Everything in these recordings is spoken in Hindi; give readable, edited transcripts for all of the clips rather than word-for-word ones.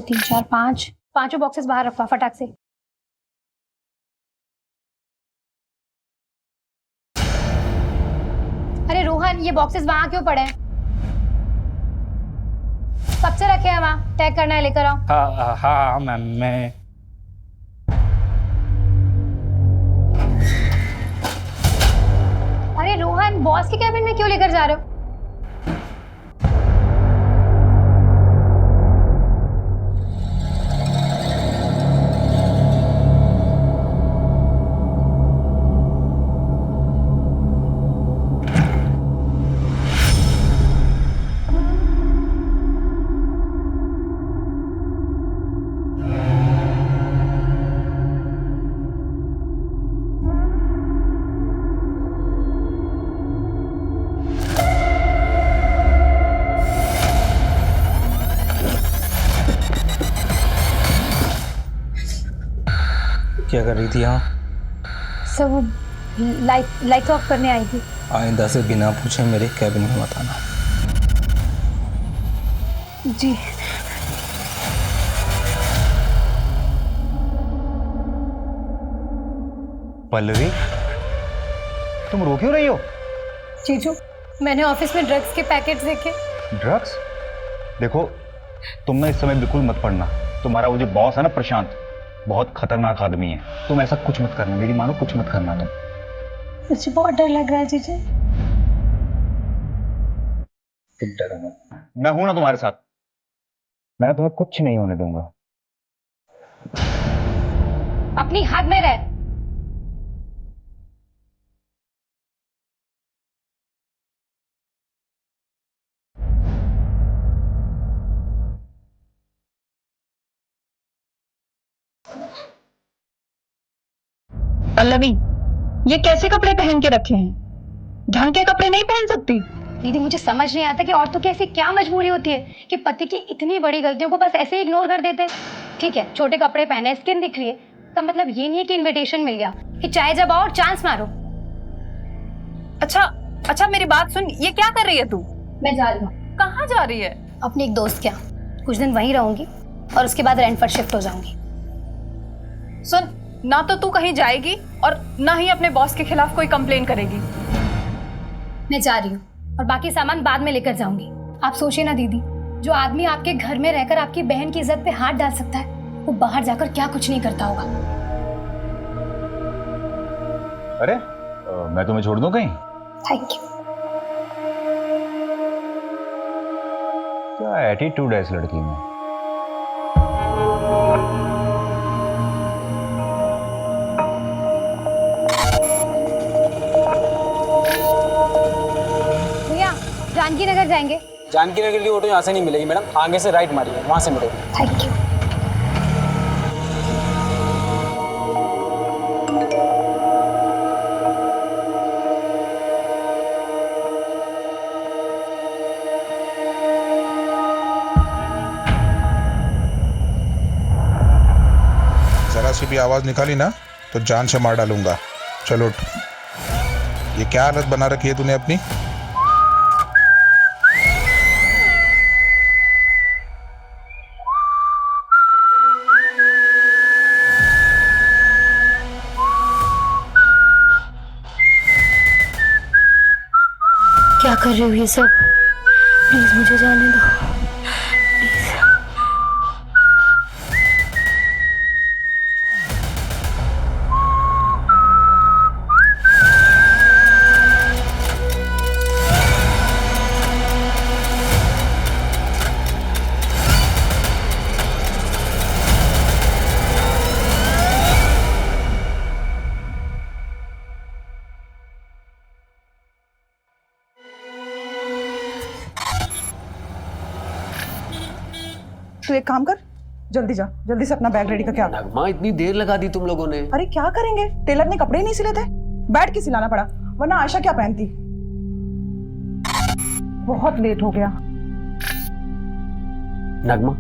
3 4 5 पांचों बॉक्सेस बाहर रखवा फटाक से। अरे रोहन, ये बॉक्सेस वहां क्यों पड़े हैं? कब से रखे हैं वहां? पैक करना है, लेकर आओ। हाँ हाँ मैम, मैं अरे रोहन, बॉस के कैबिन में क्यों लेकर जा रहे हो? क्या कर रही थी यहाँ? सब वो लाइट ऑफ करने आई थी। आइंदा से बिना पूछे मेरे कैबिन में मत आना। जी। पल्लवी, तुम रो क्यों रही हो? जीजू, मैंने ऑफिस में ड्रग्स के पैकेट्स देखे। ड्रग्स? देखो, तुम ना इस समय बिल्कुल मत पढ़ना। तुम्हारा वो जो बॉस है ना प्रशांत, बहुत खतरनाक आदमी है। तुम ऐसा कुछ मत करना, मेरी मानो, कुछ मत करना तुम। मुझे बहुत डर लग रहा है जीजू। तुम डरो मत, मैं हूं ना तुम्हारे साथ। मैं तुम्हें कुछ नहीं होने दूंगा। अपनी हद में रह। पल्लवी, ये कैसे कपड़े पहन के रखे हैं? ढंग के कपड़े नहीं पहन सकती? दीदी, मुझे समझ नहीं आता कि औरतों की ऐसी क्या मजबूरी होती है कि पति की इतनी बड़ी गलतियों को बस ऐसे ही इग्नोर कर देते हैं। ठीक है, छोटे कपड़े पहने, स्किन दिख रही है, तो मतलब ये नहीं है कि इनविटेशन मिल गया कि चाहे जब और चांस मारो। अच्छा मेरी बात सुन, ये क्या कर रही है तू? मैं जा रही हूँ। कहाँ जा रही है? अपने एक दोस्त के यहाँ कुछ दिन वहीं रहूंगी और उसके बाद रेंट पर शिफ्ट हो जाऊंगी। सुन, ना तो तू कहीं जाएगी और ना ही अपने बॉस के खिलाफ कोई कंप्लेन करेगी। मैं जा रही हूँ और बाकी सामान बाद में लेकर जाऊंगी। आप सोचिए ना दीदी, जो आदमी आपके घर में रहकर आपकी बहन की इज्जत पे हाथ डाल सकता है, वो बाहर जाकर क्या कुछ नहीं करता होगा। अरे मैं तुम्हें छोड़ दूं कहीं? Thank you. क्या एटीट्यूड है इस लड़की में। भैया, जानकी नगर जाएंगे। जानकी नगर के लिए ऑटो यहाँ से नहीं मिलेगी मैडम, आगे से राइट मारिए, वहाँ से मिलेगी। Thank you. जरा सी भी आवाज निकाली ना तो जान से मार डालूंगा। चलो उठ। ये क्या हालत बना रखी है तूने अपनी? क्या कर रही हो ये सब? प्लीज मुझे जाने दो, प्लीज। तू एक काम कर, जल्दी जा, जल्दी से अपना बैग रेडी करके आ। नगमा, इतनी देर लगा दी तुम लोगों ने। अरे क्या करेंगे, टेलर ने कपड़े ही नहीं सिले थे, बैठ के सिलाना पड़ा, वरना आयशा क्या पहनती। बहुत लेट हो गया। नगमा,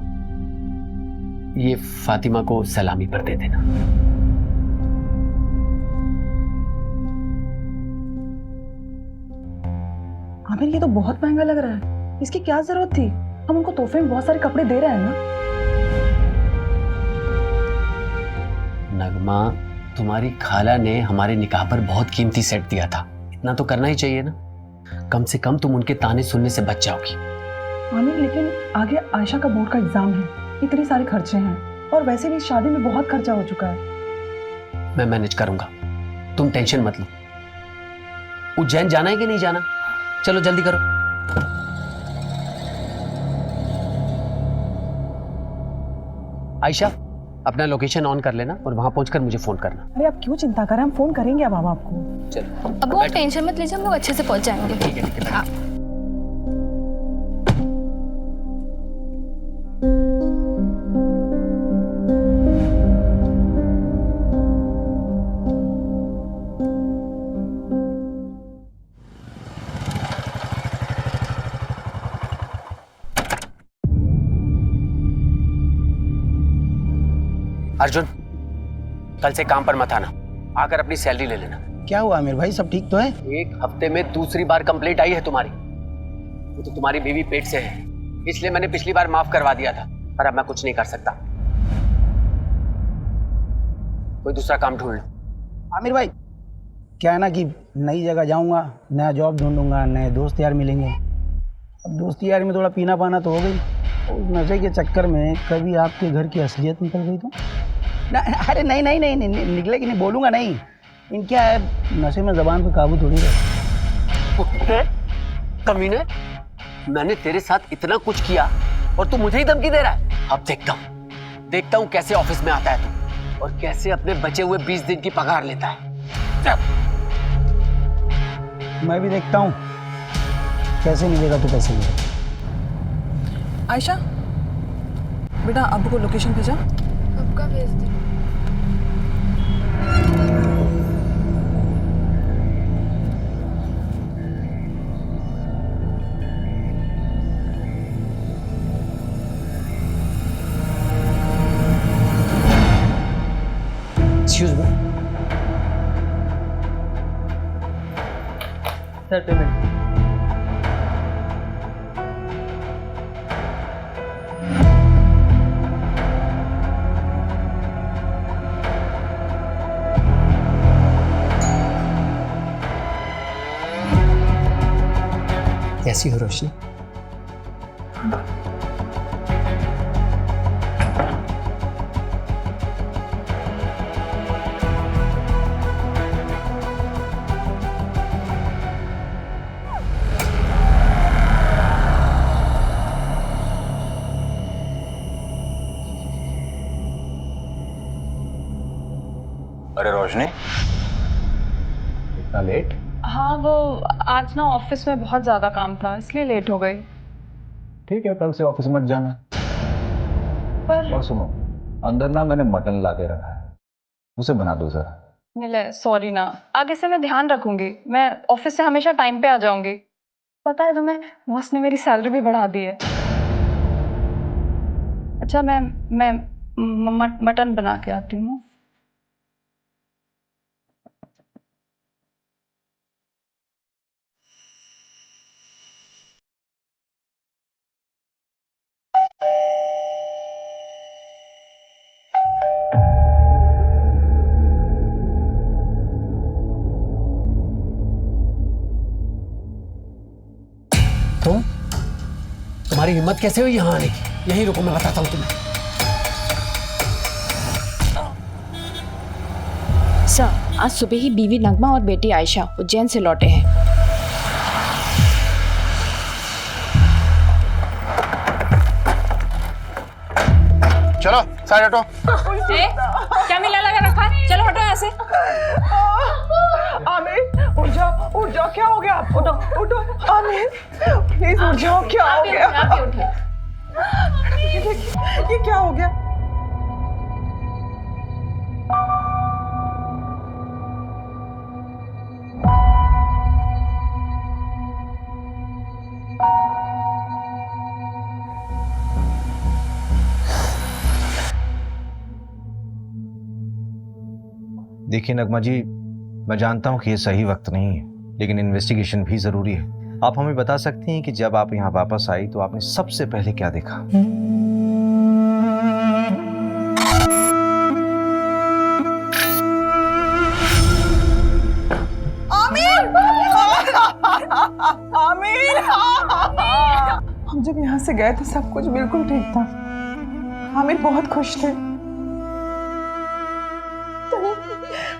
ये फातिमा को सलामी पर दे देना। आमिर, ये तो बहुत महंगा लग रहा है, इसकी क्या जरूरत थी? हम उनको तोहफे में बहुत सारे कपड़े दे रहे हैं ना। नगमा, तुम्हारी खाला ने हमारे निकाह पर बहुत कीमती सेट दिया था, इतना तो करना ही चाहिए ना। कम से कम तुम उनके ताने सुनने से बच जाओगी। आमिर, लेकिन आगे आयशा का बोर्ड का एग्जाम है, इतने सारे खर्चे हैं, और वैसे भी शादी में बहुत खर्चा हो चुका है। मैं मैनेज करूंगा, तुम टेंशन मत लो। उज्जैन जाना है कि नहीं जाना? चलो जल्दी करो। आयशा, अपना लोकेशन ऑन कर लेना और वहां पहुंचकर मुझे फोन करना। अरे आप क्यों चिंता करें, हम फोन करेंगे अब आपको। चलो अब वो टेंशन मत लीजिए, हम लोग अच्छे से पहुंच जाएंगे। ठीक है। हाँ। अर्जुन, कल से काम पर मत आना, आकर अपनी सैलरी ले लेना। क्या हुआ आमिर भाई, सब ठीक तो है? एक हफ्ते में दूसरी बार कंप्लेंट आई है तुम्हारी। वो तो तुम्हारी बीवी पेट से है, इसलिए मैंने पिछली बार माफ करवा दिया था, पर अब मैं कुछ नहीं कर सकता। कोई दूसरा काम ढूंढ लो। आमिर भाई, क्या है ना कि नई जगह जाऊंगा, नया जॉब ढूंढूंगा, नए दोस्त यार मिलेंगे। अब दोस्ती यार में थोड़ा पीना पाना तो हो गई, उस नशे के चक्कर में कभी आपके घर की असलियत निकल गई तो ना। अरे नहीं निकलेगी नहीं, बोलूँगा नहीं। इन क्या है, नशे में जबान पे काबू थोड़ी रहे। कमीने, मैंने तेरे साथ इतना कुछ किया और तू मुझे ही धमकी दे रहा है। अब देखता हूँ कैसे ऑफिस में आता है तू, और कैसे अपने बचे हुए 20 दिन की पगार लेता है। मैं भी देखता हूँ कैसे मिलेगा तो कैसे मिलेगा। आयशा बेटा, अब्बू को लोकेशन भेजा? अब का भेज दी। Excuse me sir, payment. कैसी हो रोशनी? अरे रोशनी, इतना लेट? हाँ, वो आज ना ऑफिस में बहुत ज्यादा काम था, इसलिए लेट हो गई। ठीक है, कल से ऑफिस मत जाना। पर और सुनो, अंदर ना मैंने मटन ला के रखा है, उसे बना दो जरा। मिले, सॉरी ना, आगे से मैं ध्यान रखूंगी। मैं ऑफिस से हमेशा टाइम पे आ जाऊंगी। पता है तुम्हें, बॉस ने मेरी सैलरी भी बढ़ा दी है। अच्छा, मैं मटन बना के आती हूँ। तुम्हारी हिम्मत कैसे हुई यहाँ आने की? यहीं रुको, मैं बताता हूँ तुम्हें। सर, आज सुबह ही बीवी नगमा और बेटी आयशा उज्जैन से लौटे हैं। चलो साइड हटो। क्या मिला लगा रखा? चलो हटो यहाँ से। आमिर उठ जाओ, क्या हो गया आपको? उठो आमिर, प्लीज उठ जाओ, क्या हो गया? ये क्या हो गया? देखिए नगमा जी, मैं जानता हूं कि ये सही वक्त नहीं है, लेकिन इन्वेस्टिगेशन भी जरूरी है। आप हमें बता सकती हैं कि जब आप यहाँ वापस आई तो आपने सबसे पहले क्या देखा? आमिर! हम जब यहाँ से गए तो सब कुछ बिल्कुल ठीक था। आमिर बहुत खुश थे।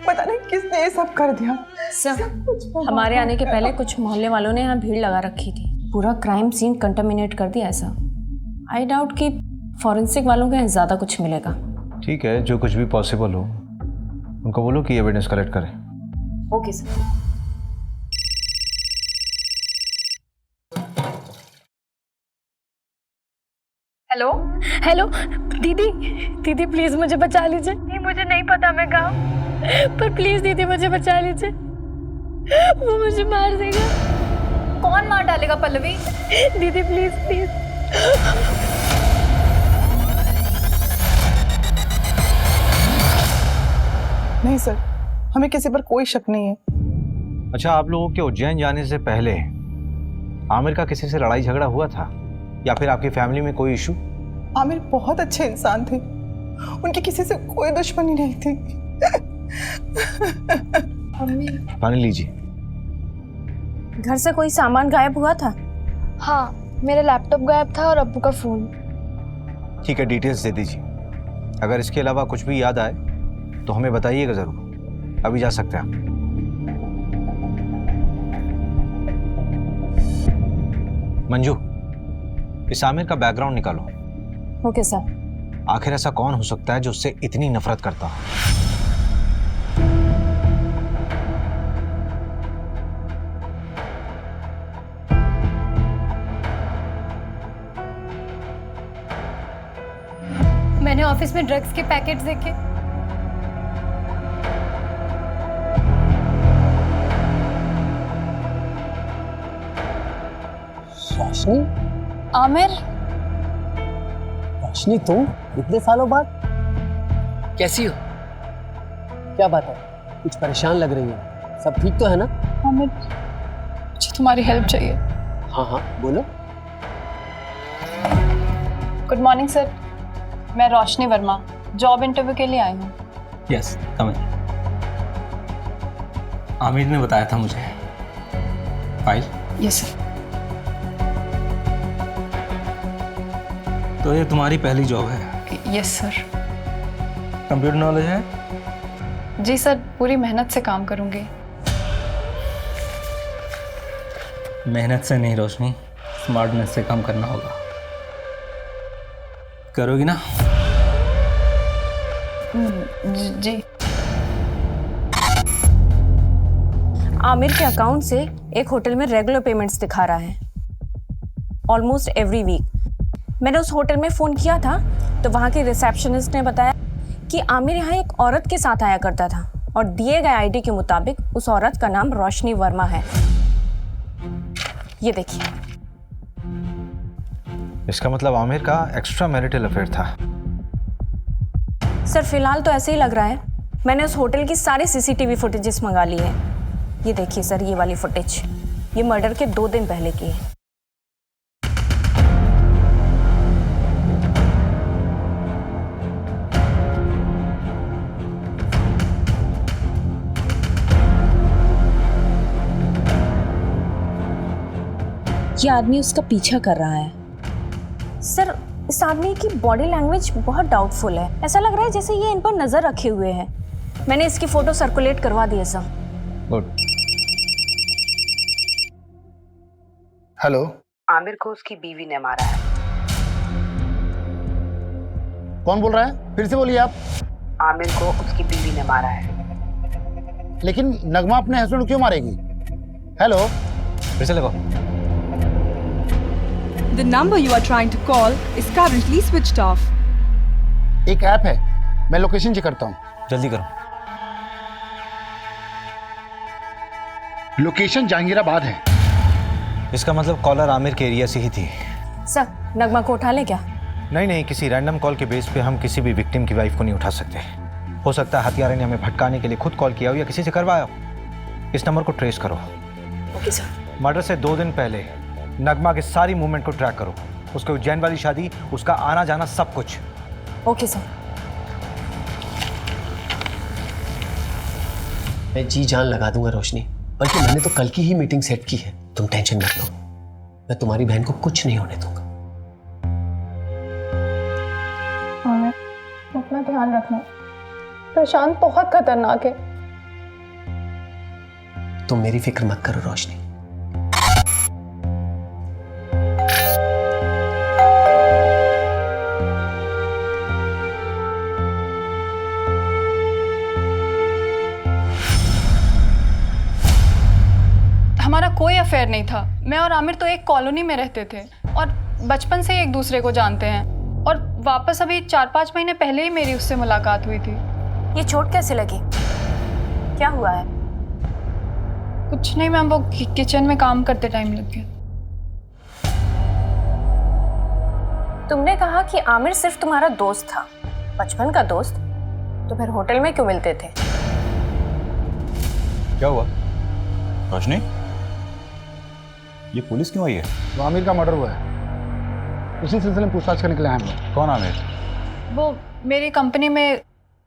पता नहीं किसने ये सब कर दिया। सर, हमारे आने के पहले कुछ मोहल्ले वालों ने यहाँ भीड़ लगा रखी थी। पूरा क्राइम सीन कंटामिनेट कर दिया ऐसा। आई डाउट कि फॉरेंसिक वालों को यहाँ ज़्यादा कुछ मिलेगा। ठीक है, जो कुछ भी पॉसिबल हो उनको बोलो कि एविडेंस कलेक्ट करें। Okay sir. हेलो हेलो दीदी, दीदी प्लीज मुझे बचा लीजिए। नहीं, मुझे नहीं पता मैं कहाँ हूँ। पर प्लीज दीदी मुझे बचा लीजिए, वो मुझे मार देगा। कौन मार डालेगा पल्लवी? दीदी प्लीज प्लीज। नहीं सर, हमें किसी पर कोई शक नहीं है। अच्छा, आप लोगों के उज्जैन जाने से पहले आमिर का किसी से लड़ाई झगड़ा हुआ था या फिर आपकी फैमिली में कोई इशू? आमिर बहुत अच्छे इंसान थे, उनकी किसी से कोई दुश्मनी नहीं थी। पानी लीजिए। घर से कोई सामान गायब हुआ था? हाँ, मेरा लैपटॉप गायब था और अब्बू का फोन। ठीक है, डिटेल्स दे दीजिए। अगर इसके अलावा कुछ भी याद आए तो हमें बताइएगा ज़रूर। अभी जा सकते हैं आप। मंजू, इस आमिर का बैकग्राउंड निकालो। Okay sir. आखिर ऐसा कौन हो सकता है जो उससे इतनी नफरत करता हो? मैंने ऑफिस में ड्रग्स के पैकेट्स देखे। रोशनी? आमिर? रोशनी, तुम इतने सालों बाद कैसी हो? क्या बात है, कुछ परेशान लग रही हो। सब ठीक तो है ना? आमिर, मुझे तुम्हारी हेल्प चाहिए। हाँ हाँ, बोलो। गुड मॉर्निंग सर, मैं रोशनी वर्मा जॉब इंटरव्यू के लिए आई हूँ। Yes, coming. आमिर ने बताया था मुझे। फाइल? Yes sir. तो ये तुम्हारी पहली जॉब है? Yes sir. कंप्यूटर नॉलेज है? जी सर, पूरी मेहनत से काम करूँगी। मेहनत से नहीं रोशनी, स्मार्टनेस से काम करना होगा। करोगी ना? जी। आमिर के अकाउंट से एक होटल में रेगुलर पेमेंट्स दिखा रहा है, ऑलमोस्ट एवरी वीक। मैंने उस होटल में फ़ोन किया था तो वहाँ के रिसेप्शनिस्ट ने बताया कि आमिर यहाँ एक औरत के साथ आया करता था और दिए गए आईडी के मुताबिक उस औरत का नाम रोशनी वर्मा है। ये देखिए। इसका मतलब आमिर का एक्स्ट्रा मैरिटल अफेयर था। सर, फिलहाल तो ऐसे ही लग रहा है। मैंने उस होटल की सारी सीसीटीवी फुटेजेस मंगा ली है। ये देखिए सर, ये वाली फुटेज, ये मर्डर के 2 दिन पहले की है। ये आदमी उसका पीछा कर रहा है। सर, इस आदमी की बॉडी लैंग्वेज बहुत डाउटफुल है। ऐसा लग रहा है जैसे ये इन पर नजर रखे हुए है। मैंने इसकी फोटो सर्कुलेट करवा दी है सर। गुड। हेलो। आमिर को उसकी बीवी ने मारा है। कौन बोल रहा है? फिर से बोलिए आप। आमिर को उसकी बीवी ने मारा है। लेकिन नगमा अपने हस्बैंड को क्यों मारेगी? हेलो। फिर से लगाओ। The number you are trying to call is currently switched off. एक ऐप है, मैं लोकेशन चेक करता हूँ। जल्दी करो। लोकेशन जहांगीराबाद है। इसका मतलब कॉलर आमिर के एरिया से ही थी। सर, नगमा को उठा ले क्या? नहीं, किसी रैंडम कॉल के बेस पे हम किसी भी विक्टिम की वाइफ को नहीं उठा सकते। हो सकता है हत्यारे ने हमें भटकाने के लिए खुद कॉल किया हो या किसी से करवाया हो। इस नंबर को ट्रेस करो। Okay sir. मर्डर से 2 दिन पहले नगमा के सारी मूवमेंट को ट्रैक करो। उसके उज्जैन वाली शादी, उसका आना जाना, सब कुछ। Okay sir. मैं जी जान लगा दूंगा रोशनी, बल्कि मैंने तो कल की ही मीटिंग सेट की है। तुम टेंशन मत लो, मैं तुम्हारी बहन को कुछ नहीं होने दूंगा। आमिर, अपना ध्यान रखना, प्रशांत बहुत खतरनाक है। तुम मेरी फिक्र मत करो रोशनी। हमारा कोई अफेयर नहीं था। मैं और आमिर तो एक कॉलोनी में रहते थे और बचपन से ही एक दूसरे को जानते हैं। और वापस अभी 4-5 महीने पहले ही मेरी उससे मुलाकात हुई थी। ये चोट कैसे लगी? क्या हुआ है? कुछ नहीं मैम, वो किचन में काम करते टाइम लग गया। तुमने कहा कि आमिर सिर्फ तुम्हारा दोस्त था, बचपन का दोस्त, तो फिर होटल में क्यों मिलते थे? क्या हुआ रोशनी? ये पुलिस क्यों आई है? तो आमिर का मर्डर हुआ है, उसी सिलसिले में पूछताछ करने के लिए आए हम लोग। कौन आमिर? वो मेरी कंपनी में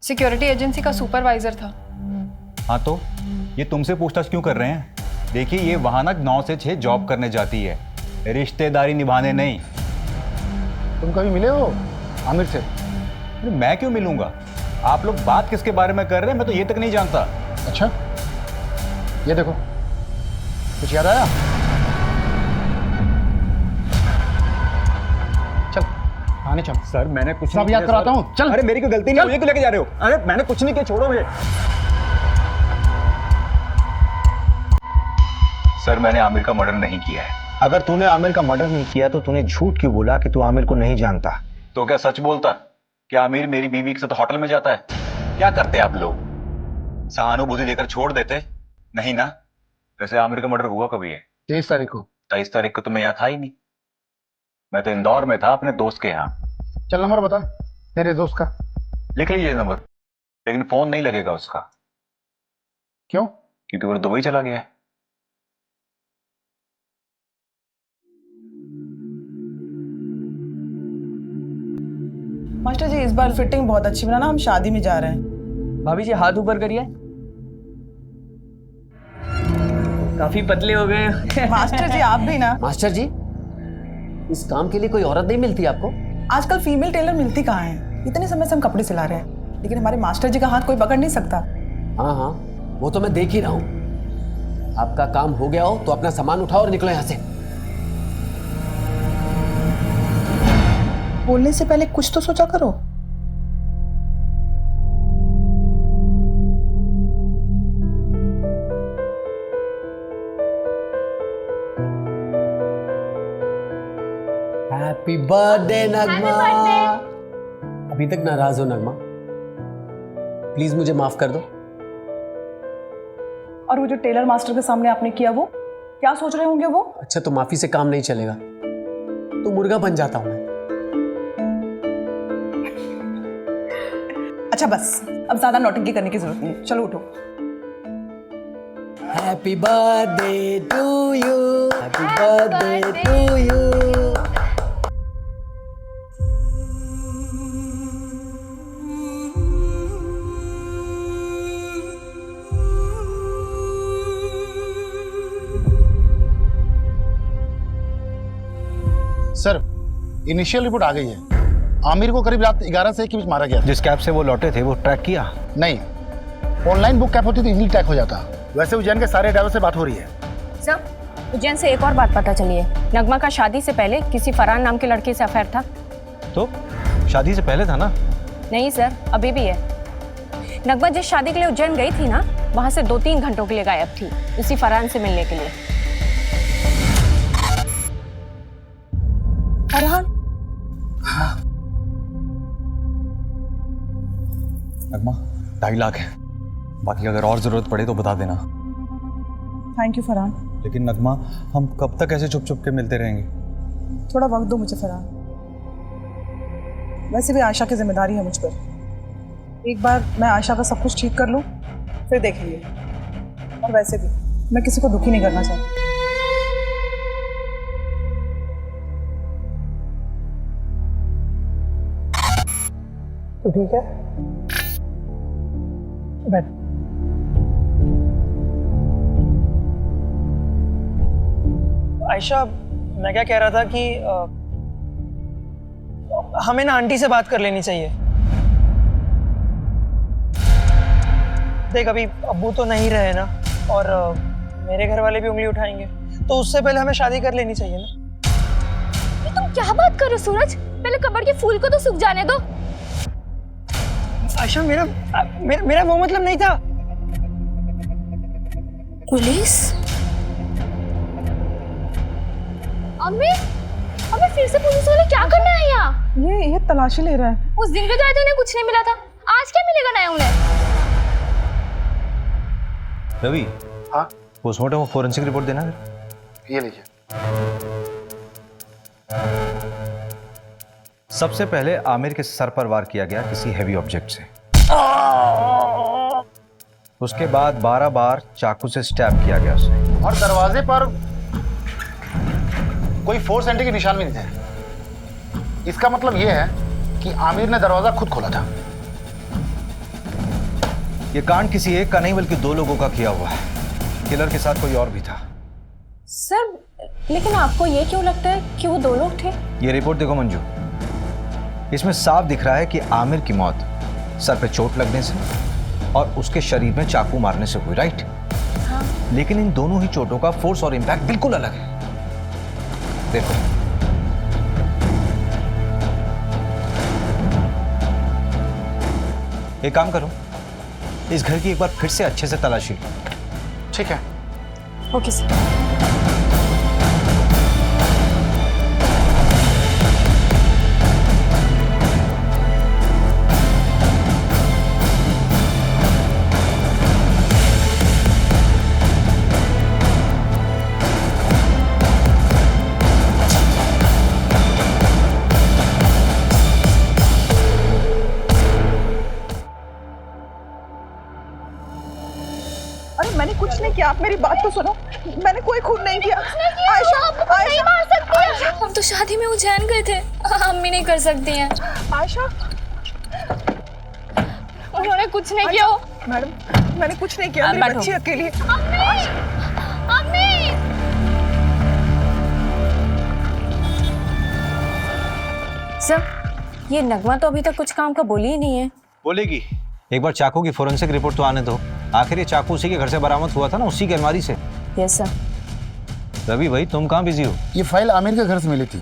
सिक्योरिटी एजेंसी का सुपरवाइजर था। हाँ तो ये तुमसे पूछताछ क्यों कर रहे हैं? देखिए ये वहां ना 9 से 6 जॉब करने जाती है, रिश्तेदारी निभाने नहीं। तुम कभी मिले हो आमिर से? अरे मैं क्यों मिलूंगा? आप लोग बात किसके बारे में कर रहे हैं मैं तो ये तक नहीं जानता। अच्छा, ये देखो, कुछ याद आया? चल आने चल। सर मैंने कुछ सब याद कराता हूँ, चल। अरे मेरी कोई गलती नहीं, मुझे क्यों लेके जा रहे हो? अरे मैंने कुछ नहीं किया, छोड़ो मुझे। सर मैंने आमिर का मर्डर नहीं किया है। अगर तूने आमिर का मर्डर नहीं किया तो तूने झूठ क्यों बोला कि तू आमिर को नहीं जानता? तो क्या सच बोलता? क्या आमिर मेरी बीवी के साथ होटल में जाता है? क्या करते आप लोग? सहानुभूति देकर छोड़ देते? नहीं ना। वैसे आमिर का मर्डर हुआ कभी है? 23 तारीख को। 23 तारीख को तो मैं यहाँ था ही नहीं, मैं तो इंदौर में था अपने दोस्त के यहाँ। चल नंबर बता तेरे दोस्त का। लिख लीजिए नंबर, लेकिन फोन नहीं लगेगा उसका। क्यों? क्योंकि वो दुबई चला गया है। मास्टर जी, इस बार फिटिंग बहुत अच्छी बनाना, हम शादी में जा रहे हैं। भाभी जी हाथ ऊपर करिए, काफी पतले हो गए। मास्टर जी आप भी ना। मास्टर जी, इस काम के लिए कोई औरत नहीं मिलती आपको? आजकल फीमेल टेलर मिलती कहाँ है? इतने समय से हम कपड़े सिला रहे हैं, लेकिन हमारे मास्टर जी का हाथ कोई पकड़ नहीं सकता। हाँ हाँ, वो तो मैं देख ही रहा हूँ। आपका काम हो गया हो तो अपना सामान उठाओ और निकलो यहाँ से। बोलने से पहले कुछ तो सोचा करो। हैप्पी बर्थडे नगमा। अभी तक नाराज हो नगमा? प्लीज मुझे माफ कर दो। और वो जो टेलर मास्टर के सामने आपने किया, वो क्या सोच रहे होंगे वो? अच्छा, तो माफी से काम नहीं चलेगा तो मुर्गा बन जाता हूं मैं। अच्छा बस, अब ज्यादा नौटंकी करने की जरूरत नहीं है, चलो उठो। Happy birthday to you, happy birthday to you. Sir initial report आ गई है। आमिर को करीब रात 11 से 1 के बीच मारा गया। जिस कैब से वो लौटे थे वो ट्रैक किया? नहीं, ऑनलाइन बुक कैब होती तो इजीली ट्रैक हो जाता। वैसे उज्जैन के सारे ड्राइवर से बात हो रही है। सर, उज्जैन से एक और बात पता चली है। नगमा का शादी से पहले किसी फरहान नाम के लड़के से अफेयर था। तो शादी से पहले था ना? नहीं सर, अभी भी है। नगमा जिस शादी के लिए उज्जैन गई थी ना, वहां से 2-3 घंटों के लिए गायब थी, उसी फरहान से मिलने के लिए। फरहान? नगमा 2.5 लाख है, बाकी अगर और जरूरत पड़े तो बता देना। Thank you Farhan. लेकिन नगमा, हम कब तक ऐसे छुप छुप के मिलते रहेंगे? थोड़ा वक्त दो मुझे फरहान। वैसे भी आयशा की जिम्मेदारी है मुझ पर। एक बार मैं आयशा का सब कुछ ठीक कर लूँ, फिर देखेंगे। और वैसे भी मैं किसी को दुखी नहीं करना चाहती। तो ठीक है, बैठ। आयशा, मैं क्या कह रहा था कि हमें ना आंटी से बात कर लेनी चाहिए। देख, अभी अब्बू तो नहीं रहे ना, और मेरे घर वाले भी उंगली उठाएंगे, तो उससे पहले हमें शादी कर लेनी चाहिए ना। तुम क्या बात कर रहे हो सूरज? पहले कब्र के फूल को तो सूख जाने दो। आयशा, मेरा वो मतलब नहीं था। पुलिस? अम्मी फिर से पुलिस वाले क्या करना है यहाँ? ये तलाशी ले रहा है। उस दिन के जाए तो उन्हें कुछ नहीं मिला था, आज क्या मिलेगा नया उन्हें? रवि, हाँ पोस्टमार्टम और फोरेंसिक रिपोर्ट देना। ये लीजिए। सबसे पहले आमिर के सर पर वार किया गया किसी हैवी ऑब्जेक्ट से। उसके बाद 12 बार चाकू से स्टैब किया गया उसे। और दरवाजे पर कोई फोर्स एंट्री के निशान भी नहीं थे। इसका मतलब यह है कि आमिर ने दरवाजा खुद खोला था। यह कांड किसी एक का नहीं बल्कि 2 लोगों का किया हुआ है। किलर के साथ कोई और भी था। सर, लेकिन आपको ये क्यों लगता है कि वो 2 लोग थे? ये रिपोर्ट देखो मंजू, इसमें साफ दिख रहा है कि आमिर की मौत सर पे चोट लगने से और उसके शरीर में चाकू मारने से हुई, राइट? हाँ। लेकिन इन दोनों ही चोटों का फोर्स और इंपैक्ट बिल्कुल अलग है। देखो, एक काम करो, इस घर की एक बार फिर से अच्छे से तलाशी लो। ठीक है। Okay sir. मैंने कुछ नहीं किया, आप मेरी बात तो सुनो। मैंने कोई खून नहीं किया। आयशा, नहीं मार सकती है। हम तो शादी में उज्जैन गए थे, अम्मी नहीं कर सकती हैं। आयशा, उन्होंने कुछ नहीं किया। मैडम, मैंने कुछ नहीं किया। मेरी बच्ची अकेली। अम्मी, सर, ये नगमा तो अभी तक कुछ काम का बोली ही नहीं है। बोलेगी। एक बार चाकू की फोरेंसिक रिपोर्ट तो आने दो। आखिर ये चाकू उसी के घर से बरामद हुआ था ना, उसी की अलमारी से। Yes sir. रवि भाई, तुम कहाँ बिजी हो? ये फाइल आमिर के घर से मिली थी,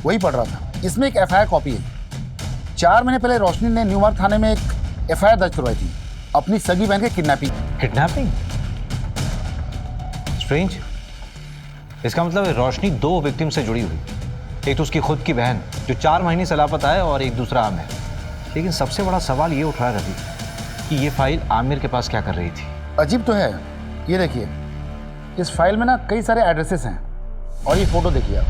वही पढ़ रहा था। इसमें एक एफआईआर कॉपी है। 4 महीने पहले रोशनी ने न्यू मार्ग थाने में एक एफआईआर दर्ज करवाई थी अपनी सगी बहन के किडनैपिंग। किडनैपिंग? स्ट्रेंज। इसका मतलब रोशनी 2 विक्टिम से जुड़ी हुई। एक तो उसकी खुद की बहन जो 4 महीने से लापता है, और एक दूसरा आमिर। लेकिन सबसे बड़ा सवाल ये उठ रहा है रवि कि ये फाइल आमिर के पास क्या कर रही थी? अजीब तो है। ये देखिए, इस फाइल में ना कई सारे एड्रेसेस हैं, और ये फोटो देखिए आप।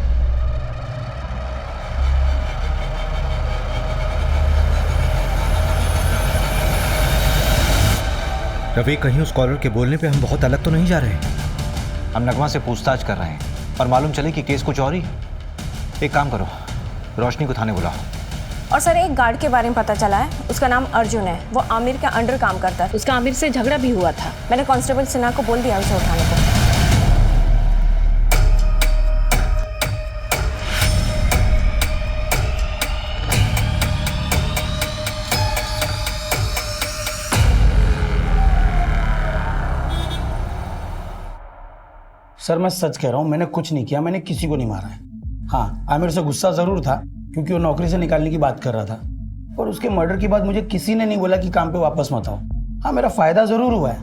रवि, कहीं उस कॉलर के बोलने पे हम बहुत अलग तो नहीं जा रहे? हम नगमा से पूछताछ कर रहे हैं और मालूम चले कि केस कुछ और ही। एक काम करो, रोशनी को थाने बुलाओ। और सर, एक गार्ड के बारे में पता चला है, उसका नाम अर्जुन है। वो आमिर के अंडर काम करता है। उसका आमिर से झगड़ा भी हुआ था। मैंने कांस्टेबल सिन्हा को बोल दिया उसे उठाने को। सर, मैं सच कह रहा हूँ, मैंने कुछ नहीं किया। मैंने किसी को नहीं मारा है। हाँ, आमिर से गुस्सा जरूर था क्योंकि वो नौकरी से निकालने की बात कर रहा था, और उसके मर्डर के बाद मुझे किसी ने नहीं बोला कि काम पे वापस मत आओ। हाँ, मेरा फायदा जरूर हुआ है,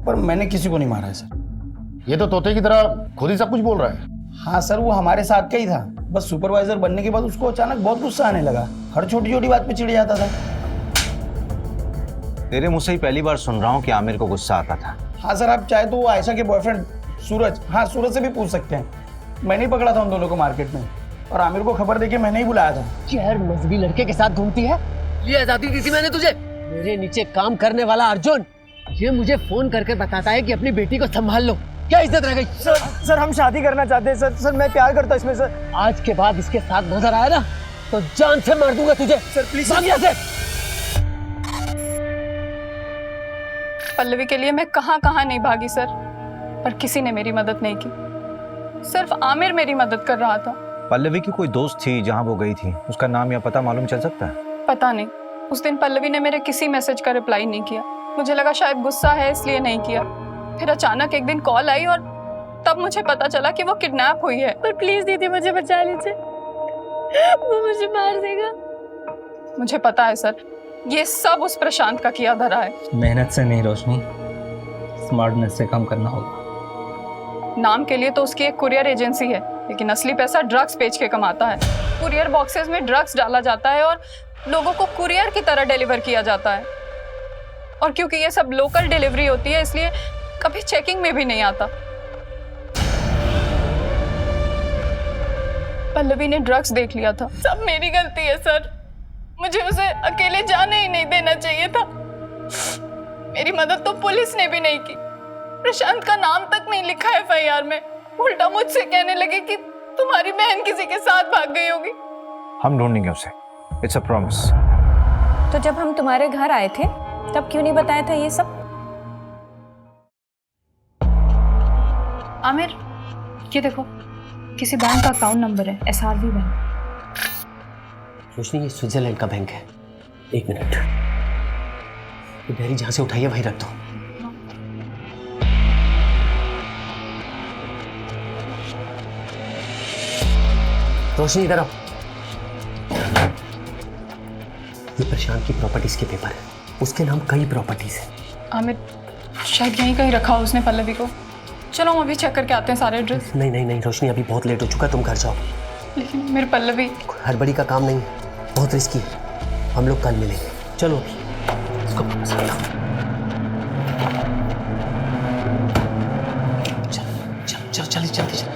पर मैंने किसी को नहीं मारा है सर। ये तो तोते की तरह खुद ही सब कुछ बोल रहा है। हाँ सर, वो हमारे साथ का ही था। बस सुपरवाइजर बनने के बाद उसको अचानक बहुत गुस्सा आने लगा। हर छोटी छोटी बात पे चिढ़ जाता था। तेरे मुंह से ही पहली बार सुन रहा हूँ कि आमिर को गुस्सा आता था। हाँ सर, आप चाहे तो वो आयशा के बॉयफ्रेंड सूरज, हाँ सूरज से भी पूछ सकते हैं। मैंने ही पकड़ा था उन दोनों को मार्केट में, और आमिर को खबर देके मैंने ही बुलाया था। यार, मजहबी लड़के के साथ घूमती है। ये आजादी दी थी मैंने तुझे। मेरे नीचे काम करने वाला अर्जुन ये मुझे फोन करके बताता है कि अपनी बेटी को संभाल लो। क्या इज्जत रह गई? सर, हम शादी करना चाहते हैं। सर, मैं प्यार करता हूँ इसमें। सर, आज के बाद इसके साथ नजर आया ना तो जान से मार दूंगा तुझे। Sir please. पल्लवी के लिए मैं कहाँ कहाँ नहीं भागी सर, पर किसी ने मेरी मदद नहीं की। सिर्फ आमिर मेरी मदद कर रहा था। पल्लवी की कोई दोस्त थी जहां वो गई थी, उसका नाम या पता मालूम चल सकता है? पता नहीं, उस दिन पल्लवी ने मेरे किसी मैसेज का रिप्लाई नहीं किया। मुझे लगा शायद गुस्सा है इसलिए नहीं किया। फिर अचानक एक दिन कॉल आई और तब मुझे पता चला कि वो किडनैप हुई है। पर प्लीज दीदी मुझे बचा लीजिए, वो मुझे मार देगा। मुझे पता है सर, ये सब उस प्रशांत का किया धरा है। मेहनत से नहीं रोशनी, स्मार्टनेस से काम करना होगा। नाम के लिए तो उसकी एक कुरियर एजेंसी है, लेकिन असली पैसा ड्रग्स बेच के कमाता है। कुरियर बॉक्सेस में ड्रग्स डाला जाता है और लोगों को कुरियर की तरह डिलीवर किया जाता है। और क्योंकि ये सब लोकल डिलीवरी होती है इसलिए कभी चेकिंग में भी नहीं आता। पल्लवी ने ड्रग्स देख लिया था। सब मेरी गलती है सर, मुझे उसे अकेले जाने ही नहीं देना चाहिए था। मेरी मदद तो पुलिस ने भी नहीं की। प्रशांत का नाम तक नहीं लिखा है एफआईआर में। उल्टा मुझसे कहने लगे कि तुम्हारी बहन किसी के साथ भाग गई होगी। हम ढूंढेंगे उसे, इट्स अ प्रॉमिस। तो जब हम तुम्हारे घर आए थे तब क्यों नहीं बताया था ये सब? आमिर, ये देखो, किसी बैंक का अकाउंट नंबर है, SRV बैंक। रोशनी, ये स्विट्जरलैंड का बैंक है। एक मिनट, ये डायरी जहां से उठाई है वहीं रख दो। रोशनी इधर आओ। ये प्रशांत की प्रॉपर्टीज के पेपर है, उसके नाम कई प्रॉपर्टीज है। आमिर, शायद यहीं कहीं रखा हो उसने पल्लवी को। चलो हम अभी चेक करके आते हैं सारे एड्रेस। नहीं नहीं नहीं रोशनी, अभी बहुत लेट हो चुका, तुम घर जाओ। लेकिन मेरी पल्लवी। हड़बड़ी का काम नहीं है, बहुत रिस्की है। हम लोग कल मिलेंगे, चलो अभी इसको वापस रख दो। चल जल्दी जल्दी चल।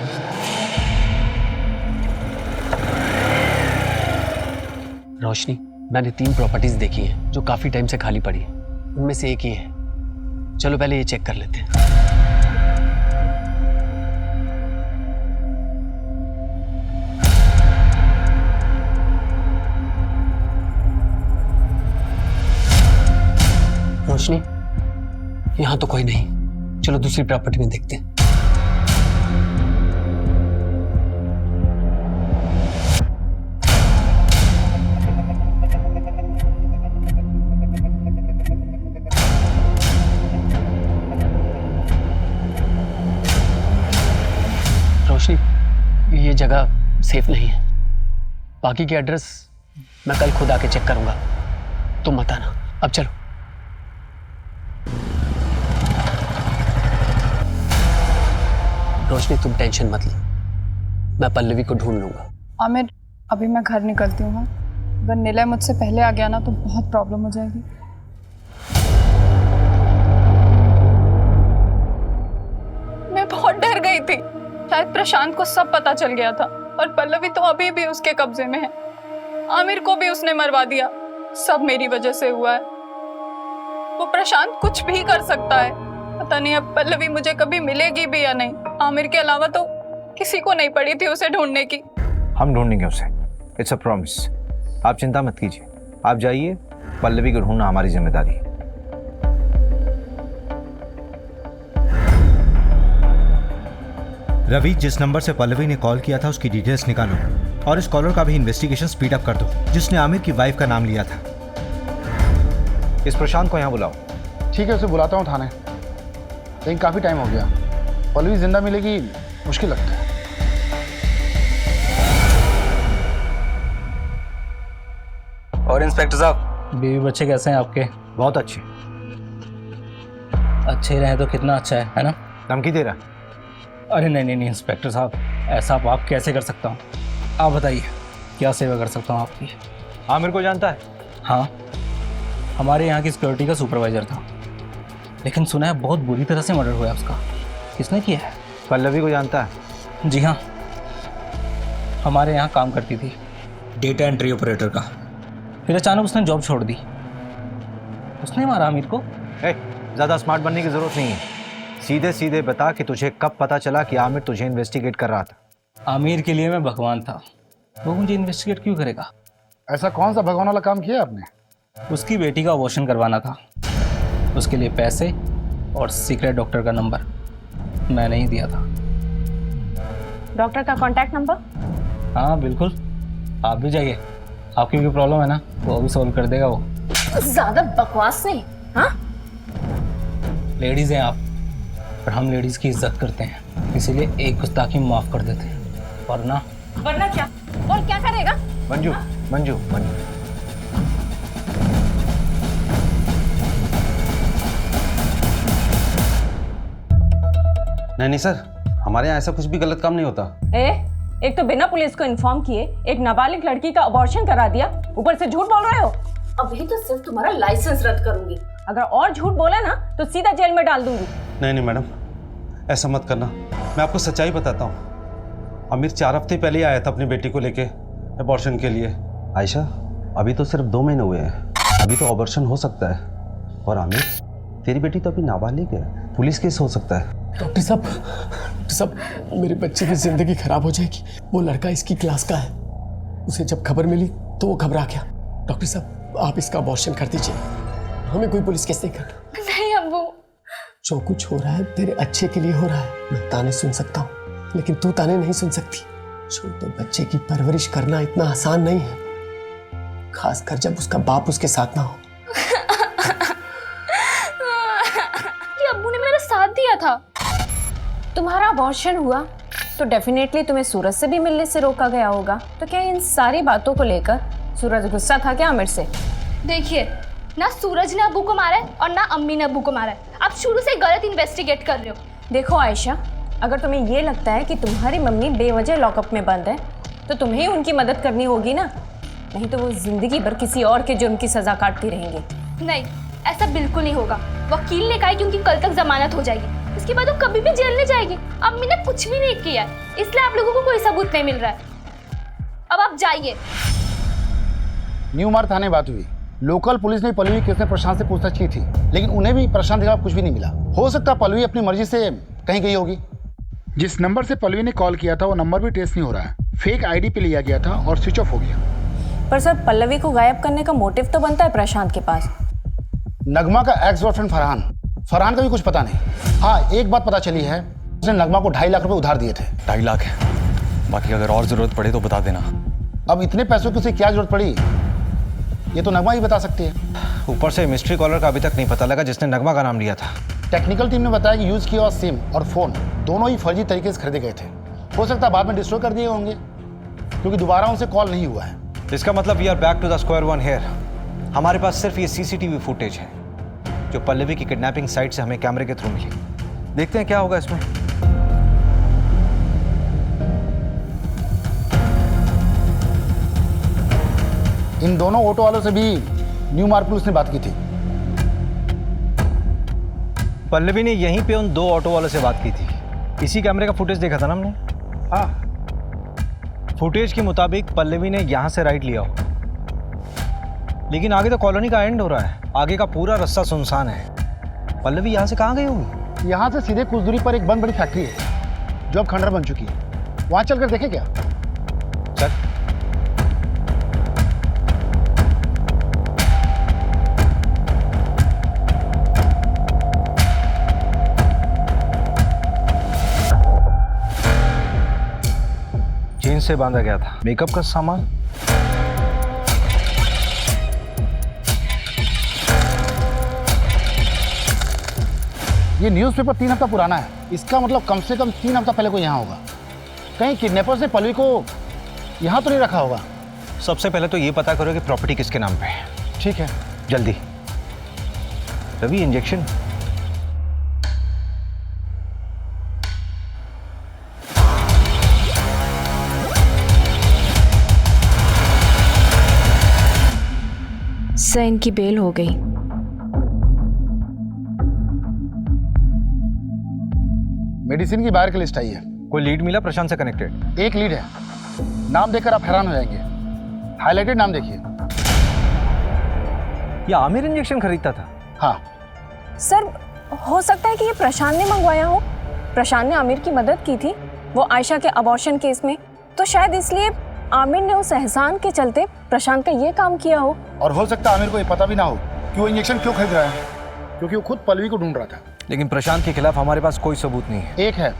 रोशनी, मैंने 3 प्रॉपर्टीज देखी हैं जो काफी टाइम से खाली पड़ी है। उनमें से एक ही है। चलो पहले ये चेक कर लेते हैं। रोशनी, यहां तो कोई नहीं। चलो दूसरी प्रॉपर्टी में देखते हैं। रोशनी, ये जगह सेफ नहीं है। बाकी के एड्रेस मैं कल खुद आके चेक करूंगा, तुम मत आना। अब चलो। रोशनी, तुम टेंशन मत लो, मैं पल्लवी को ढूंढ लूंगा। आमिर, अभी मैं घर निकलती हूँ। अगर निलय मुझसे पहले आ गया ना तो बहुत प्रॉब्लम हो जाएगी। मैं बहुत डर गई थी, शायद प्रशांत को सब पता चल गया था और पल्लवी तो अभी भी उसके कब्जे में है। आमिर को भी उसने मरवा दिया। सब मेरी वजह से हुआ है। वो प्रशांत कुछ भी कर सकता है। पता नहीं अब पल्लवी मुझे कभी मिलेगी भी या नहीं। आमिर के अलावा तो किसी को नहीं पड़ी थी उसे ढूंढने की। हम ढूंढेंगे उसे, इट्स अ प्रॉमिस। आप चिंता मत कीजिए, आप जाइए, पल्लवी को ढूंढना हमारी जिम्मेदारी है। रवि, जिस नंबर से पल्लवी ने कॉल किया था उसकी डिटेल्स निकालो और इस कॉलर का भी इन्वेस्टिगेशन स्पीड अप कर दो, जिसने आमिर की वाइफ का नाम लिया था। इस प्रशांत को यहाँ बुलाओ। ठीक है, उसे बुलाता हूँ थाने, लेकिन काफ़ी टाइम हो गया। पल्लवी जिंदा मिलेगी मुश्किल लगता है। और इंस्पेक्टर साहब, बीवी बच्चे कैसे हैं आपके? बहुत अच्छे। अच्छे रहे तो कितना अच्छा है ना? धमकी दे रहा? अरे नहीं नहीं नहीं इंस्पेक्टर साहब, ऐसा आप कैसे कर सकता हूँ? आप बताइए क्या सेवा कर सकता हूँ आपकी? आमिर को जानता है? हाँ, हमारे यहाँ की सिक्योरिटी का सुपरवाइजर था, लेकिन सुना है बहुत बुरी तरह से मर्डर हुआ है उसका। किसने किया है? पल्लवी को जानता है? जी हाँ, हमारे यहाँ काम करती थी डेटा एंट्री ऑपरेटर का। फिर अचानक उसने जॉब छोड़ दी। उसने मारा आमिर को। ज़्यादा स्मार्ट बनने की ज़रूरत नहीं है, सीधे सीधे बता कि तुझे कब पता चला कि आमिर तुझे इन्वेस्टिगेट कर रहा था। आमिर के लिए मैं भगवान था, वो मुझे इन्वेस्टिगेट क्यों करेगा? ऐसा कौन सा भगवान वाला काम किया आपने? उसकी बेटी का अबॉर्शन करवाना था, उसके लिए पैसे और सीक्रेट डॉक्टर का नंबर मैंने ही दिया था। डॉक्टर का कॉन्टैक्ट नंबर? हाँ बिल्कुल, आप भी जाइए, आपकी भी प्रॉब्लम है ना, वो भी सॉल्व कर देगा वो। ज्यादा बकवास नहीं। हाँ, लेडीज हैं आप, पर हम लेडीज की इज्जत करते हैं, इसीलिए एक गुस्ताखी माफ कर देते हैं, वरना क्या? और क्या करेगा? मंजू मंजू मंजू, नहीं सर, हमारे यहाँ ऐसा कुछ भी गलत काम नहीं होता। एक तो बिना पुलिस को इन्फॉर्म किए एक नाबालिग लड़की का अबॉर्शन करा दिया, ऊपर से झूठ बोल रहे हो। अभी तो सिर्फ तुम्हारा लाइसेंस रद्द करूंगी, अगर और झूठ बोला ना तो सीधा जेल में डाल दूंगी। नहीं मैडम, ऐसा मत करना, मैं आपको सच्चाई बताता हूँ। आमिर 4 हफ्ते पहले ही आया था अपनी बेटी को लेके अबॉर्शन के लिए। आयशा, अभी तो सिर्फ 2 महीने हुए हैं, अभी तो अबॉर्शन हो सकता है। और आमिर, तेरी बेटी तो अभी नाबालिग है, पुलिस केस हो सकता है। डॉक्टर साहब, मेरे बच्चे की जिंदगी खराब हो जाएगी। वो लड़का इसकी क्लास का है, उसे जब खबर मिली तो वो घबरा गया। डॉक्टर साहब, आप इसका अबॉर्शन कर दीजिए, हमें कोई पुलिस केस नहीं करना। नहीं अब्बू, जो कुछ हो रहा है तेरे अच्छे के लिए हो रहा है। मैं ताने सुन सकता हूँ, लेकिन तू ताने नहीं सुन सकती। छोटे बच्चे की परवरिश करना इतना आसान नहीं है, खासकर जब उसका बाप उसके साथ ना हो। अब्बू ने मेरा साथ दिया था। तुम्हारा अबॉर्शन हुआ तो डेफिनेटली तुम्हें सूरज से भी मिलने से रोका गया होगा, तो क्या इन सारी बातों को लेकर सूरज गुस्सा था क्या आमिर से? देखिए, ना सूरज ने अब्बू को मारा है और ना अम्मी ने अब्बू को मारा है। आप शुरू से गलत इन्वेस्टिगेट कर रहे हो। देखो आयशा, अगर तुम्हें ये लगता है कि तुम्हारी मम्मी बेवजह लॉकअप में बंद है तो तुम्हें ही उनकी मदद करनी होगी ना, नहीं तो वो जिंदगी भर किसी और के जुर्म की सजा काटती रहेंगी। नहीं, ऐसा बिल्कुल नहीं होगा। वकील ने कहा है कि उनकी कल तक जमानत हो जाएगी, इसके बाद वो कभी भी जेल नहीं जाएगी। अम्मी ने कुछ भी नहीं किया है, इसलिए आप लोगों को कोई सबूत नहीं मिल रहा है। अब आप जाइए। न्यू मार्ग थाने बात हुई, लोकल पुलिस ने पल्लवी केस में प्रशांत से पूछताछ की थी, लेकिन उन्हें भी प्रशांत के खिलाफ कुछ भी नहीं मिला। हो सकता पल्लवी अपनी मर्जी से कहीं गई होगी। जिस नंबर से पल्लवी ने कॉल किया था वो नंबर भी ट्रेस नहीं हो रहा है, फेक आईडी पे लिया गया था और स्विच ऑफ हो गया। पर सर, पल्लवी को गायब करने का मोटिव तो बनता है प्रशांत के पास। नगमा का एक्स बॉयफ्रेंड फरहान का भी कुछ पता नहीं। हाँ, एक बात पता चली है, उसने नगमा को 2.5 लाख रुपए उधार दिए थे। 2.5 लाख है, बाकी अगर और जरूरत पड़े तो बता देना। अब इतने पैसों की उसे क्या जरूरत पड़ी, ये तो नगमा ही बता सकती है। ऊपर से मिस्ट्री कॉलर का अभी तक नहीं पता लगा जिसने नगमा का नाम लिया था। टेक्निकल टीम ने बताया कि यूज किया हुआ सिम और फोन दोनों ही फर्जी तरीके से खरीदे गए थे। हो सकता है बाद में डिस्ट्रॉय कर दिए होंगे, क्योंकि दोबारा उनसे कॉल नहीं हुआ है। इसका मतलब we are back to the square one here. हमारे पास सिर्फ ये सीसीटीवी फुटेज है जो पल्लवी की किडनैपिंग साइट से हमें कैमरे के थ्रू मिली। देखते हैं क्या होगा इसमें। इन दोनों ऑटो वालों से भी न्यू मार्ग पुलिस ने बात की थी। पल्लवी ने यहीं पे उन 2 ऑटो वालों से बात की थी। इसी कैमरे का फुटेज देखा था ना हमने। हाँ, फुटेज के मुताबिक पल्लवी ने यहाँ से राइट लिया हो, लेकिन आगे तो कॉलोनी का एंड हो रहा है, आगे का पूरा रास्ता सुनसान है। पल्लवी यहाँ से कहाँ गई होगी? यहाँ से सीधे कुछ दूरी पर एक बहुत बड़ी फैक्ट्री है जो अब खंडर बन चुकी है, वहाँ चलकर देखें क्या? चल। चेन से बांधा गया था, मेकअप का सामान। ये न्यूज़पेपर 3 हफ्ता पुराना है, इसका मतलब कम से कम 3 हफ्ता पहले कोई यहाँ होगा। कहीं किडनैपर्स ने पल्लवी को यहाँ तो नहीं रखा होगा। सबसे पहले तो ये पता करो कि प्रॉपर्टी किसके नाम पे है। ठीक है, जल्दी। रवि, इंजेक्शन। सर, इनकी बेल हो गई। मेडिसिन की बाहर की लिस्ट आई है। कोई लीड मिला प्रशांत से कनेक्टेड? एक लीड है, नाम देखकर आप हैरान हो जाएंगे। हाईलाइटेड नाम देखिए। ये आमिर इंजेक्शन खरीदता था? हाँ सर, हो सकता है कि ये प्रशांत ने मंगवाया हो। प्रशांत ने आमिर की मदद की थी वो आयशा के अबॉर्शन केस में, तो शायद इसलिए आमिर ने उस एहसान के चलते प्रशांत का ये काम किया हो। और हो सकता है आमिर को ये पता भी ना हो कि वो इंजेक्शन क्यों खरीद रहा है, क्योंकि वो खुद पल्लवी को ढूंढ रहा था। लेकिन प्रशांत के खिलाफ हमारे पास कोई सबूत नहीं है। एक है,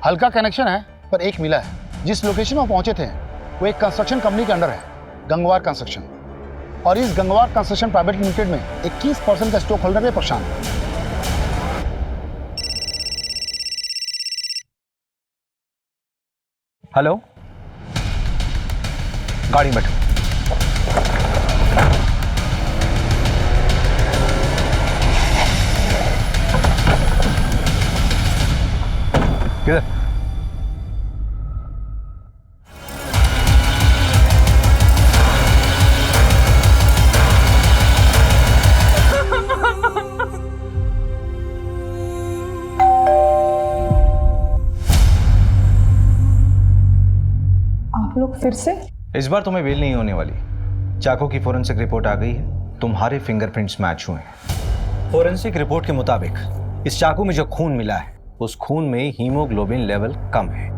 हल्का कनेक्शन है, पर एक मिला है। जिस लोकेशन में पहुंचे थे वो एक कंस्ट्रक्शन कंपनी के अंडर है, गंगवार कंस्ट्रक्शन, और इस गंगवार कंस्ट्रक्शन प्राइवेट लिमिटेड में 21% का स्टॉक होल्डर है प्रशांत। हेलो, गाड़ी में बैठो। किधर? आप लोग फिर से? इस बार तुम्हें बेल नहीं होने वाली। चाकू की फोरेंसिक रिपोर्ट आ गई है, तुम्हारे फिंगरप्रिंट्स मैच हुए हैं। फोरेंसिक रिपोर्ट के मुताबिक इस चाकू में जो खून मिला है उस खून में हीमोग्लोबिन लेवल कम है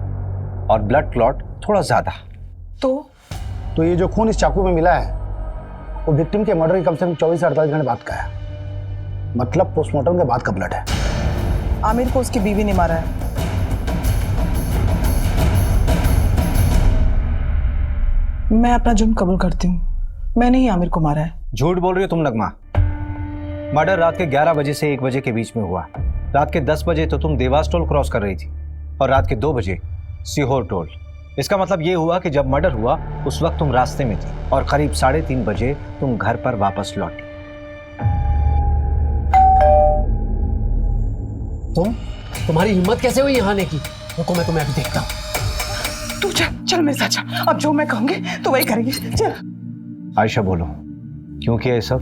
और ब्लड क्लॉट थोड़ा ज्यादा। तो ये जो खून इस चाकू में मिला है वो विक्टिम के मर्डर के कम से कम 24 से 48 घंटे बाद का है, मतलब पोस्टमार्टम के बाद का ब्लड है। आमिर को उसकी बीवी ने मारा है। मैं अपना जुर्म कबूल करती हूँ, मैंने ही आमिर को मारा है। झूठ बोल रही हो तुम नगमा। मर्डर रात के 11 बजे से 1 बजे के बीच में हुआ। रात के 10 बजे तो तुम देवास टोल क्रॉस कर रही थी और रात के 2 बजे सीहोर टोल। इसका मतलब ये हुआ कि जब मर्डर हुआ उस वक्त तुम रास्ते में थी और करीब 3:30 बजे तुम घर पर वापस लौटी। तुम्हारी हिम्मत कैसे हुई यहाँ आने की? रुको, मैं तुम्हें अभी देखता हूँ। तू चल मेरे साथ चल, अब जो मैं कहूंगी तो वही करेंगे। चल। आयशा बोलो, क्यों किया ये सब?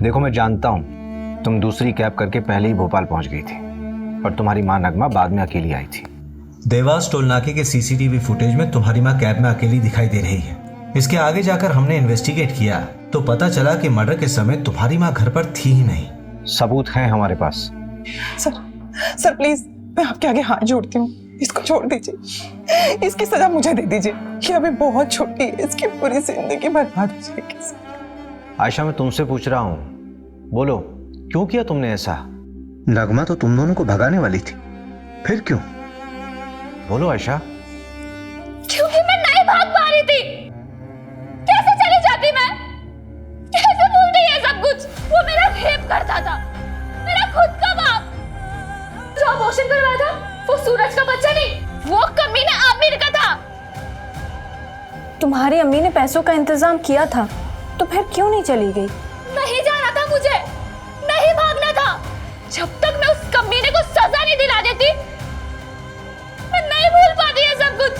देखो मैं जानता हूँ तुम दूसरी कैब करके पहले ही भोपाल पहुंच गई थी और तुम्हारी माँ नगमा बाद में अकेली आई थी। देवास टोल नाके के सीसीटीवी फुटेज में तुम्हारी माँ कैब में अकेली दिखाई दे रही है। इसके आगे जाकर हमने इन्वेस्टिगेट किया तो पता चला कि मर्डर के समय तुम्हारी माँ घर पर थी ही नहीं। सबूत हैं हमारे पास। सर प्लीज, मैं आपके आगे हाथ जोड़ती हूँ, इसको छोड़ दीजिए। इसकी सजा मुझे दे दीजिए। ये अभी बहुत छोटी है, इसकी पूरी जिंदगी बर्बाद हो जाएगी। आयशा मैं तुमसे पूछ रहा हूँ, बोलो क्यों किया तुमने ऐसा? नगमा तो तुम दोनों को भगाने वाली थी, फिर क्यों? बोलो आयशा। क्योंकि मैं नहीं भाग पा रही थी। कैसे चली जाती मैं? कैसे भूलती है सब कुछ? वो मेरा रेप करता था, मेरा खुद का बाप। जो अबॉर्शन करवाया था वो सूरज का बच्चा नहीं, वो कमीना आमिर का था। तुम्हारी अम्मी ने पैसों का इंतजाम किया था तो फिर क्यों नहीं चली गई? नहीं जाना था मुझे, नहीं भागना था। जब तक मैं उस कमीने को सजा नहीं दिला देती मैं नहीं भूल पाती है सब कुछ।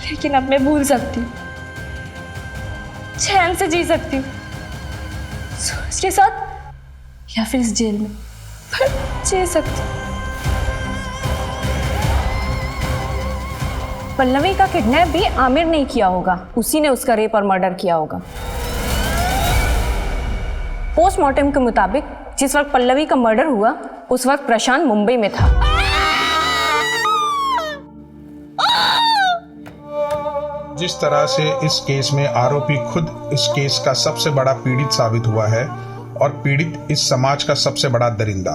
लेकिन अब मैं भूल सकती हूँ, चैन से जी सकती हूँ, सूरज के साथ या फिर इस जेल में, पर जी सकती हूँ। पल्लवी का किडनैप भी आमिर ने किया होगा, उसी ने उसका रेप और मर्डर किया होगा। पोस्टमार्टम के मुताबिक जिस वक्त पल्लवी का मर्डर हुआ उस वक्त प्रशांत मुंबई में था। जिस तरह से इस केस में आरोपी खुद इस केस का सबसे बड़ा पीड़ित साबित हुआ है और पीड़ित इस समाज का सबसे बड़ा दरिंदा,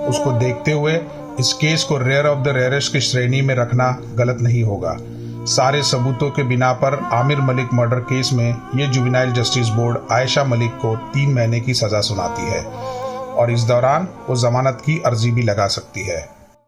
उसको देखते हुए इस केस को रेयर ऑफ द रेयरेस्ट की श्रेणी में रखना गलत नहीं होगा। सारे सबूतों के बिना पर आमिर मलिक मर्डर केस में ये juvenile justice board Ayesha Malik को 3 महीने की सजा सुनाती है और इस दौरान वो जमानत की अर्जी भी लगा सकती है।